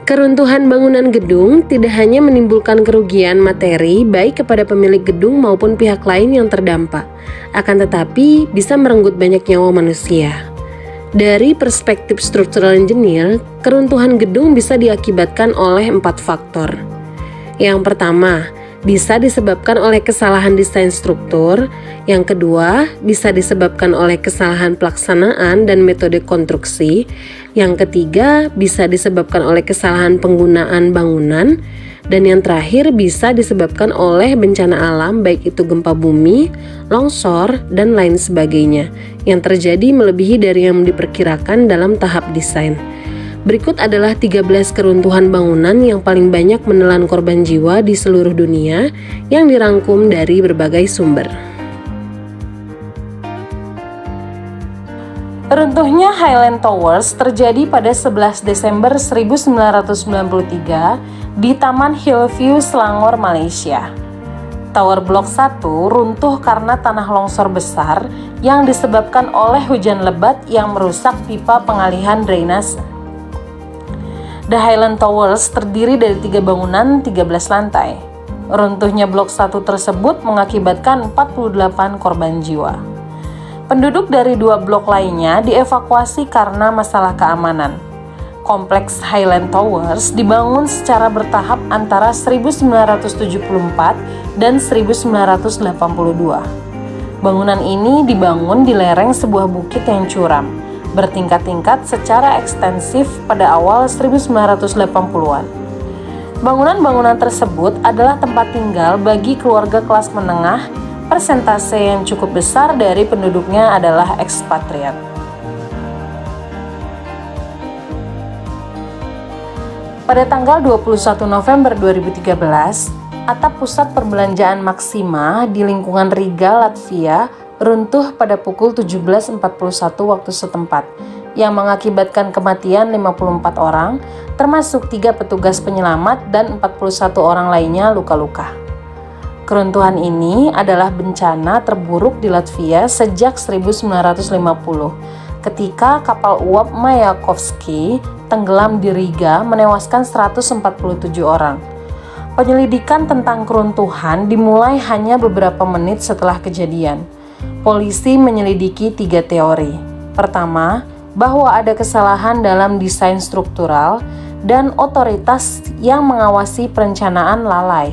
Keruntuhan bangunan gedung tidak hanya menimbulkan kerugian materi baik kepada pemilik gedung maupun pihak lain yang terdampak, akan tetapi bisa merenggut banyak nyawa manusia. Dari perspektif structural engineer, keruntuhan gedung bisa diakibatkan oleh 4 faktor. Yang pertama, bisa disebabkan oleh kesalahan desain struktur. Yang kedua, bisa disebabkan oleh kesalahan pelaksanaan dan metode konstruksi. Yang ketiga, bisa disebabkan oleh kesalahan penggunaan bangunan. Dan yang terakhir, bisa disebabkan oleh bencana alam, baik itu gempa bumi, longsor, dan lain sebagainya, yang terjadi melebihi dari yang diperkirakan dalam tahap desain. Berikut adalah 13 keruntuhan bangunan yang paling banyak menelan korban jiwa di seluruh dunia yang dirangkum dari berbagai sumber. Runtuhnya Highland Towers terjadi pada 11 Desember 1993 di Taman Hillview, Selangor, Malaysia. Tower Blok 1 runtuh karena tanah longsor besar yang disebabkan oleh hujan lebat yang merusak pipa pengalihan drainase. The Highland Towers terdiri dari 3 bangunan 13 lantai. Runtuhnya blok 1 tersebut mengakibatkan 48 korban jiwa. Penduduk dari 2 blok lainnya dievakuasi karena masalah keamanan. Kompleks Highland Towers dibangun secara bertahap antara 1974 dan 1982. Bangunan ini dibangun di lereng sebuah bukit yang curam, bertingkat-tingkat secara ekstensif pada awal 1980-an. Bangunan-bangunan tersebut adalah tempat tinggal bagi keluarga kelas menengah. Persentase yang cukup besar dari penduduknya adalah ekspatriat. Pada tanggal 21 November 2013, atap pusat perbelanjaan Maxima di lingkungan Riga, Latvia runtuh pada pukul 17.41 waktu setempat, yang mengakibatkan kematian 54 orang, termasuk 3 petugas penyelamat dan 41 orang lainnya luka-luka. Keruntuhan ini adalah bencana terburuk di Latvia sejak 1950, ketika kapal uap Mayakovsky tenggelam di Riga menewaskan 147 orang. Penyelidikan tentang keruntuhan dimulai hanya beberapa menit setelah kejadian. Polisi menyelidiki 3 teori. Pertama, bahwa ada kesalahan dalam desain struktural dan otoritas yang mengawasi perencanaan lalai.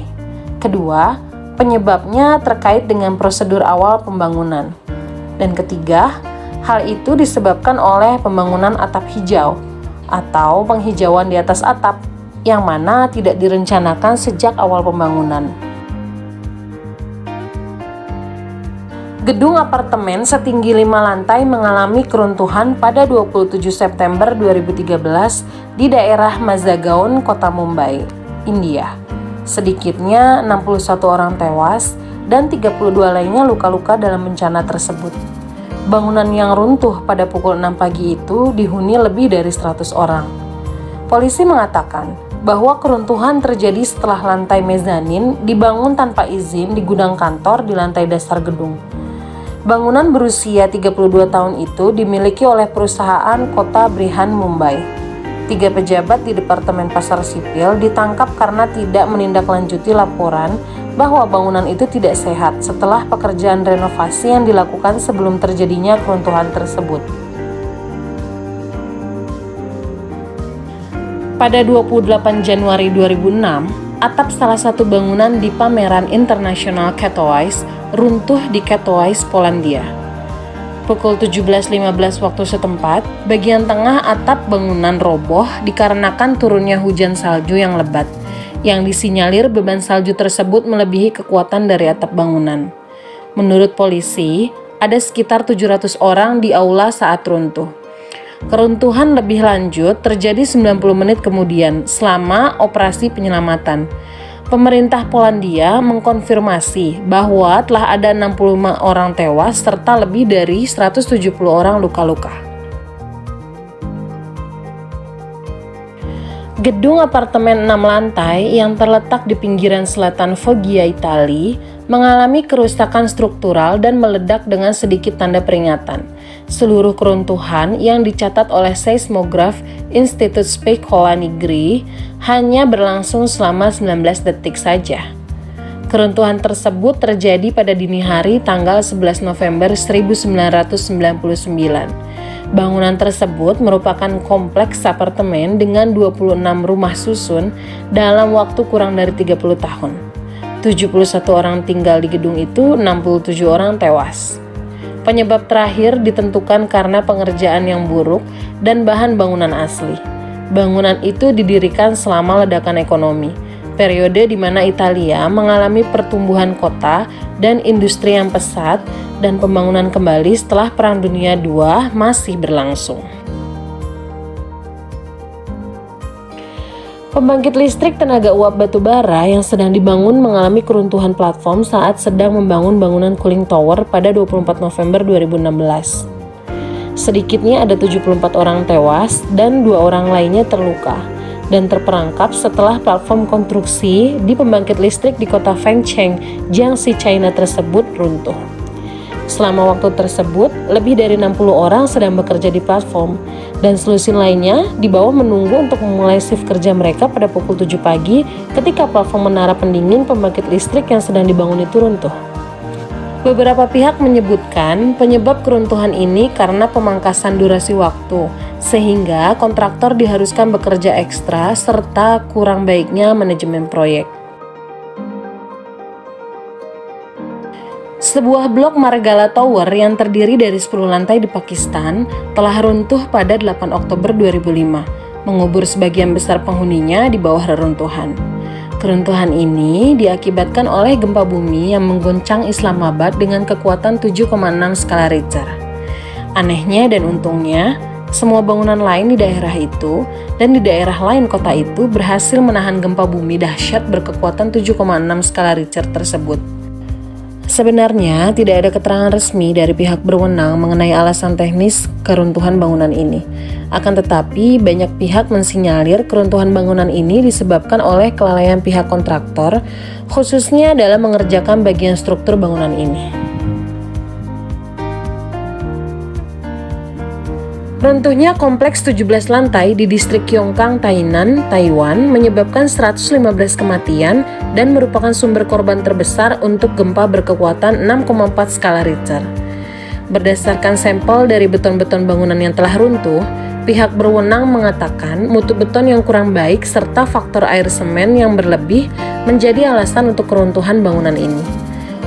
Kedua, penyebabnya terkait dengan prosedur awal pembangunan. Dan ketiga, hal itu disebabkan oleh pembangunan atap hijau atau penghijauan di atas atap yang mana tidak direncanakan sejak awal pembangunan. Gedung apartemen setinggi 5 lantai mengalami keruntuhan pada 27 September 2013 di daerah Mazagaon, kota Mumbai, India. Sedikitnya 61 orang tewas dan 32 lainnya luka-luka dalam bencana tersebut. Bangunan yang runtuh pada pukul 6 pagi itu dihuni lebih dari 100 orang. Polisi mengatakan bahwa keruntuhan terjadi setelah lantai mezanin dibangun tanpa izin di gudang kantor di lantai dasar gedung. Bangunan berusia 32 tahun itu dimiliki oleh perusahaan Kota Brihan Mumbai. 3 pejabat di Departemen Pasar Sipil ditangkap karena tidak menindaklanjuti laporan bahwa bangunan itu tidak sehat setelah pekerjaan renovasi yang dilakukan sebelum terjadinya keruntuhan tersebut. Pada 28 Januari 2006, atap salah satu bangunan di pameran internasional Katowice runtuh di Katowice, Polandia. Pukul 17.15 waktu setempat, bagian tengah atap bangunan roboh dikarenakan turunnya hujan salju yang lebat, yang disinyalir beban salju tersebut melebihi kekuatan dari atap bangunan. Menurut polisi, ada sekitar 700 orang di aula saat runtuh. Keruntuhan lebih lanjut terjadi 90 menit kemudian selama operasi penyelamatan. Pemerintah Polandia mengkonfirmasi bahwa telah ada 65 orang tewas serta lebih dari 170 orang luka-luka. Gedung apartemen 6 lantai yang terletak di pinggiran selatan Foggia, Italia, mengalami kerusakan struktural dan meledak dengan sedikit tanda peringatan. Seluruh keruntuhan yang dicatat oleh seismograf Institut Spekola Negeri hanya berlangsung selama 19 detik saja. Keruntuhan tersebut terjadi pada dini hari tanggal 11 November 1999. Bangunan tersebut merupakan kompleks apartemen dengan 26 rumah susun dalam waktu kurang dari 30 tahun. 71 orang tinggal di gedung itu, 67 orang tewas. Penyebab terakhir ditentukan karena pengerjaan yang buruk dan bahan bangunan asli. Bangunan itu didirikan selama ledakan ekonomi, periode di mana Italia mengalami pertumbuhan kota dan industri yang pesat, dan pembangunan kembali setelah Perang Dunia II masih berlangsung. Pembangkit listrik tenaga uap batubara yang sedang dibangun mengalami keruntuhan platform saat sedang membangun bangunan cooling tower pada 24 November 2016. Sedikitnya ada 74 orang tewas dan 2 orang lainnya terluka dan terperangkap setelah platform konstruksi di pembangkit listrik di kota Fengcheng, Jiangxi, China tersebut runtuh. Selama waktu tersebut, lebih dari 60 orang sedang bekerja di platform, dan selusin lainnya di bawah menunggu untuk memulai shift kerja mereka pada pukul 7 pagi ketika platform menara pendingin pembangkit listrik yang sedang dibangun itu runtuh. Beberapa pihak menyebutkan penyebab keruntuhan ini karena pemangkasan durasi waktu, sehingga kontraktor diharuskan bekerja ekstra serta kurang baiknya manajemen proyek. Sebuah blok Margala Tower yang terdiri dari 10 lantai di Pakistan telah runtuh pada 8 Oktober 2005, mengubur sebagian besar penghuninya di bawah reruntuhan. Keruntuhan ini diakibatkan oleh gempa bumi yang mengguncang Islamabad dengan kekuatan 7,6 skala Richter. Anehnya dan untungnya, semua bangunan lain di daerah itu dan di daerah lain kota itu berhasil menahan gempa bumi dahsyat berkekuatan 7,6 skala Richter tersebut. Sebenarnya tidak ada keterangan resmi dari pihak berwenang mengenai alasan teknis keruntuhan bangunan ini. Akan tetapi, banyak pihak mensinyalir keruntuhan bangunan ini disebabkan oleh kelalaian pihak kontraktor, khususnya dalam mengerjakan bagian struktur bangunan ini. Runtuhnya kompleks 17 lantai di distrik Yongkang, Tainan, Taiwan menyebabkan 115 kematian dan merupakan sumber korban terbesar untuk gempa berkekuatan 6,4 skala Richter. Berdasarkan sampel dari beton-beton bangunan yang telah runtuh, pihak berwenang mengatakan mutu beton yang kurang baik serta faktor air semen yang berlebih menjadi alasan untuk keruntuhan bangunan ini.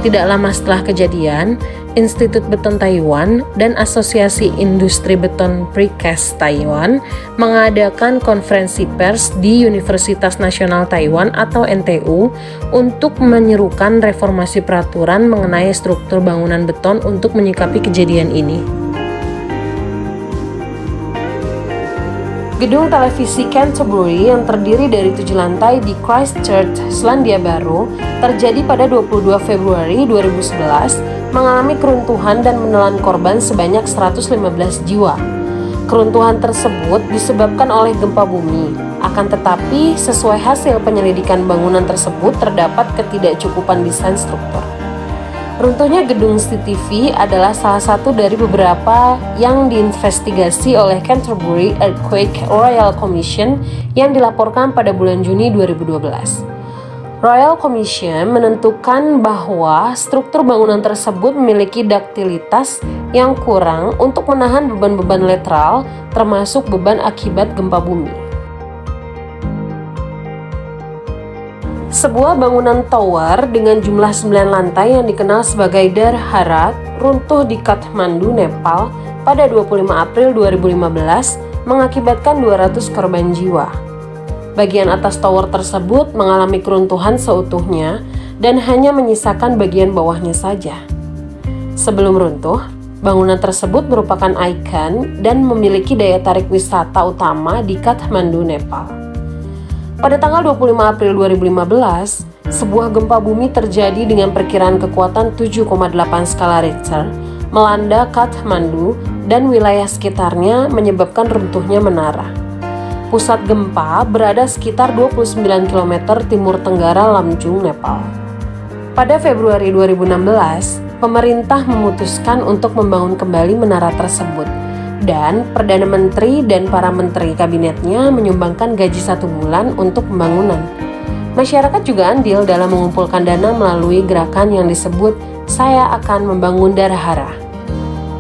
Tidak lama setelah kejadian, Institut Beton Taiwan dan Asosiasi Industri Beton Precast Taiwan mengadakan konferensi pers di Universitas Nasional Taiwan atau NTU untuk menyerukan reformasi peraturan mengenai struktur bangunan beton untuk menyikapi kejadian ini. Gedung televisi Canterbury yang terdiri dari 7 lantai di Christchurch, Selandia Baru, terjadi pada 22 Februari 2011, mengalami keruntuhan dan menelan korban sebanyak 115 jiwa. Keruntuhan tersebut disebabkan oleh gempa bumi, akan tetapi sesuai hasil penyelidikan bangunan tersebut terdapat ketidakcukupan desain struktur. Runtuhnya gedung CTV adalah salah satu dari beberapa yang diinvestigasi oleh Canterbury Earthquake Royal Commission yang dilaporkan pada bulan Juni 2012. Royal Commission menentukan bahwa struktur bangunan tersebut memiliki duktilitas yang kurang untuk menahan beban-beban lateral, termasuk beban akibat gempa bumi. Sebuah bangunan tower dengan jumlah 9 lantai yang dikenal sebagai Dar Harat runtuh di Kathmandu, Nepal pada 25 April 2015 mengakibatkan 200 korban jiwa. Bagian atas tower tersebut mengalami keruntuhan seutuhnya dan hanya menyisakan bagian bawahnya saja. Sebelum runtuh, bangunan tersebut merupakan ikon dan memiliki daya tarik wisata utama di Kathmandu, Nepal. Pada tanggal 25 April 2015, sebuah gempa bumi terjadi dengan perkiraan kekuatan 7,8 skala Richter, melanda Kathmandu dan wilayah sekitarnya menyebabkan runtuhnya menara. Pusat gempa berada sekitar 29 km timur tenggara Lamjung, Nepal. Pada Februari 2016, pemerintah memutuskan untuk membangun kembali menara tersebut dan Perdana Menteri dan para menteri kabinetnya menyumbangkan gaji 1 bulan untuk pembangunan. Masyarakat juga andil dalam mengumpulkan dana melalui gerakan yang disebut "Saya akan membangun Darahara".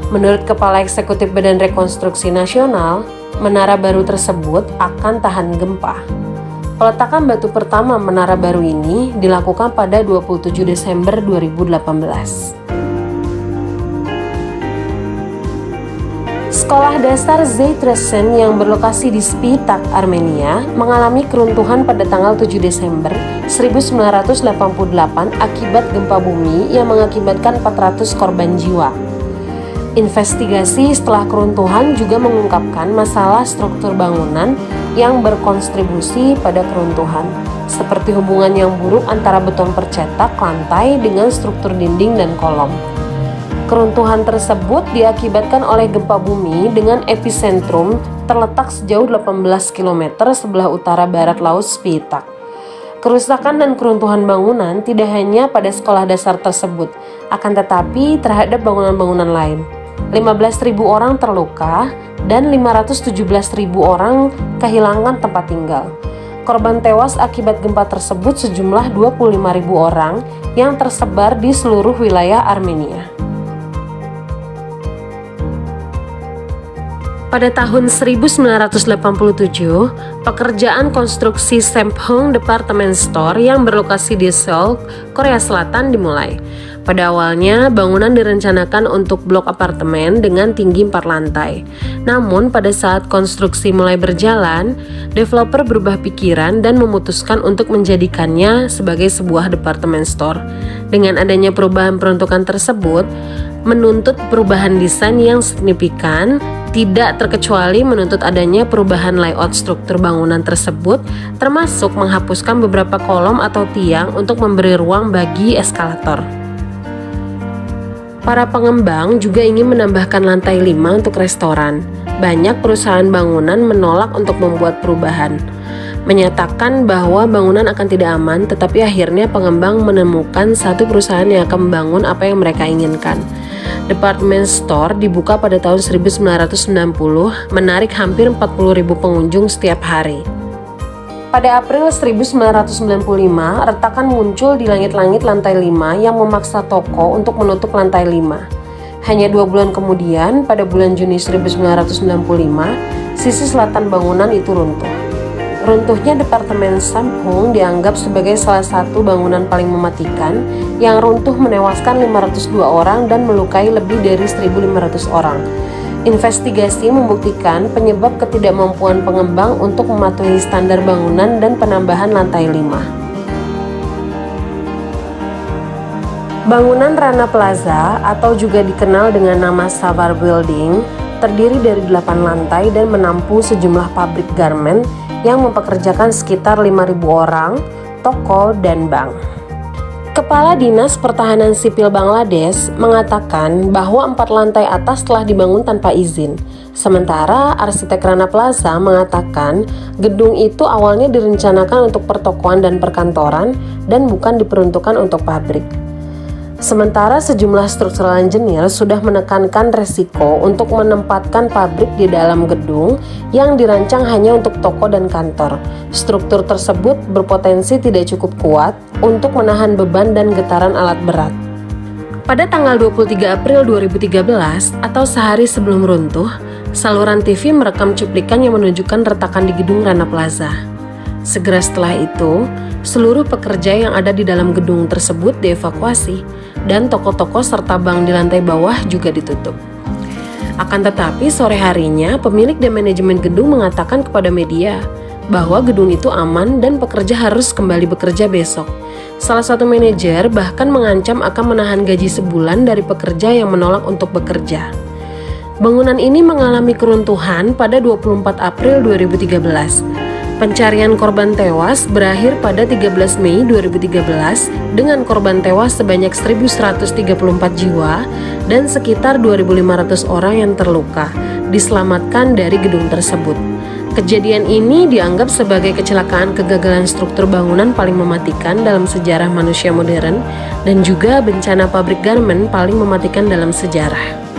Menurut Kepala Eksekutif Badan Rekonstruksi Nasional, menara baru tersebut akan tahan gempa. Peletakan batu pertama menara baru ini dilakukan pada 27 Desember 2018. Sekolah dasar Zeitresen yang berlokasi di Spitak, Armenia, mengalami keruntuhan pada tanggal 7 Desember 1988 akibat gempa bumi yang mengakibatkan 400 korban jiwa. Investigasi setelah keruntuhan juga mengungkapkan masalah struktur bangunan yang berkontribusi pada keruntuhan, seperti hubungan yang buruk antara beton percetak lantai dengan struktur dinding dan kolom. Keruntuhan tersebut diakibatkan oleh gempa bumi dengan epicentrum terletak sejauh 18 km sebelah utara-barat Laut Spitak. Kerusakan dan keruntuhan bangunan tidak hanya pada sekolah dasar tersebut, akan tetapi terhadap bangunan-bangunan lain. 15.000 orang terluka dan 517.000 orang kehilangan tempat tinggal. Korban tewas akibat gempa tersebut sejumlah 25.000 orang yang tersebar di seluruh wilayah Armenia. Pada tahun 1987, pekerjaan konstruksi Samphong Department Store yang berlokasi di Seoul, Korea Selatan dimulai. Pada awalnya, bangunan direncanakan untuk blok apartemen dengan tinggi 4 lantai. Namun, pada saat konstruksi mulai berjalan, developer berubah pikiran dan memutuskan untuk menjadikannya sebagai sebuah department store. Dengan adanya perubahan peruntukan tersebut, menuntut perubahan desain yang signifikan, tidak terkecuali menuntut adanya perubahan layout struktur bangunan tersebut, termasuk menghapuskan beberapa kolom atau tiang untuk memberi ruang bagi eskalator. Para pengembang juga ingin menambahkan lantai 5 untuk restoran. Banyak perusahaan bangunan menolak untuk membuat perubahan, menyatakan bahwa bangunan akan tidak aman, tetapi akhirnya pengembang menemukan satu perusahaan yang akan membangun apa yang mereka inginkan. Department store dibuka pada tahun 1990, menarik hampir 40.000 pengunjung setiap hari. Pada April 1995, retakan muncul di langit-langit lantai 5 yang memaksa toko untuk menutup lantai 5. Hanya 2 bulan kemudian, pada bulan Juni 1995, sisi selatan bangunan itu runtuh. Runtuhnya Departemen Samphong dianggap sebagai salah satu bangunan paling mematikan yang runtuh menewaskan 502 orang dan melukai lebih dari 1.500 orang. Investigasi membuktikan penyebab ketidakmampuan pengembang untuk mematuhi standar bangunan dan penambahan lantai 5. Bangunan Rana Plaza atau juga dikenal dengan nama Savar Building terdiri dari 8 lantai dan menampung sejumlah pabrik garmen yang mempekerjakan sekitar 5.000 orang, toko, dan bank. Kepala Dinas Pertahanan Sipil Bangladesh mengatakan bahwa 4 lantai atas telah dibangun tanpa izin. Sementara arsitek Rana Plaza mengatakan gedung itu awalnya direncanakan untuk pertokoan dan perkantoran dan bukan diperuntukkan untuk pabrik. Sementara sejumlah structural engineer sudah menekankan resiko untuk menempatkan pabrik di dalam gedung yang dirancang hanya untuk toko dan kantor. Struktur tersebut berpotensi tidak cukup kuat untuk menahan beban dan getaran alat berat. Pada tanggal 23 April 2013 atau sehari sebelum runtuh, saluran TV merekam cuplikan yang menunjukkan retakan di gedung Rana Plaza. Segera setelah itu, seluruh pekerja yang ada di dalam gedung tersebut dievakuasi dan toko-toko serta bank di lantai bawah juga ditutup. Akan tetapi sore harinya pemilik dan manajemen gedung mengatakan kepada media bahwa gedung itu aman dan pekerja harus kembali bekerja besok. Salah satu manajer bahkan mengancam akan menahan gaji sebulan dari pekerja yang menolak untuk bekerja. Bangunan ini mengalami keruntuhan pada 24 April 2013. Pencarian korban tewas berakhir pada 13 Mei 2013 dengan korban tewas sebanyak 1.134 jiwa dan sekitar 2.500 orang yang terluka diselamatkan dari gedung tersebut. Kejadian ini dianggap sebagai kecelakaan kegagalan struktur bangunan paling mematikan dalam sejarah manusia modern dan juga bencana pabrik garmen paling mematikan dalam sejarah.